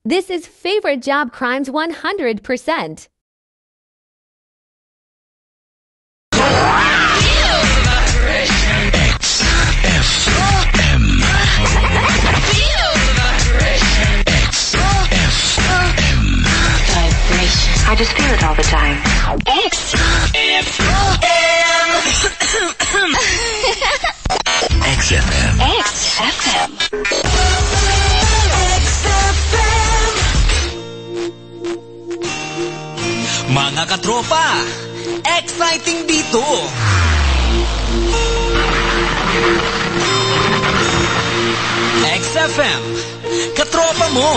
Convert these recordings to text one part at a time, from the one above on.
This is Favorite Job Crimes 100%. I just feel it all the time. XFM. XFM. Mga katropa, exciting dito! XFM, katropa mo!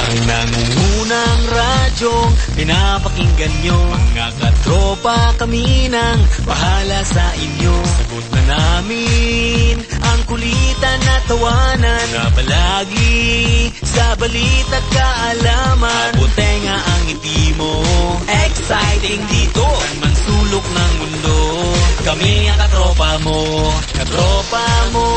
Ang nangungunang radyong pinapakinggan nyo. Mga katropa, kami nang bahala sa inyo. Sagot na namin ang kulitan na tawanan na palagi sa balita at kaalaman. Butenga ang ngiti mo, exciting dito. Ang mansulok ng mundo, kami ang katropa mo. Katropa mo,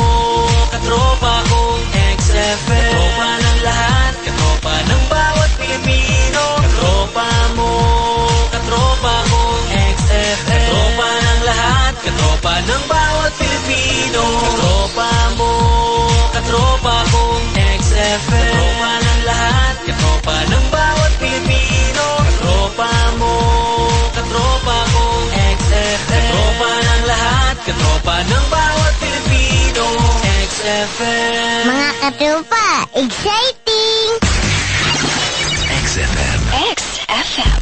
katropa kong XFM. Katropa ng lahat, katropa ng bawat Pilipino. Katropa mo, katropa kong XFM. Katropa ng lahat, katropa ng bawat Pilipino. Katropa mo, katropa kong XFM. Katropa ng lahat, katropa ng bawat Pilipino. Katropa mo, katropa kong XFM. Katropa ng lahat, katropa ng bawat Pilipino. XFM. Mga katropa, exciting! XFM. XFM.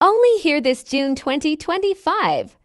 Only hear this June 2025.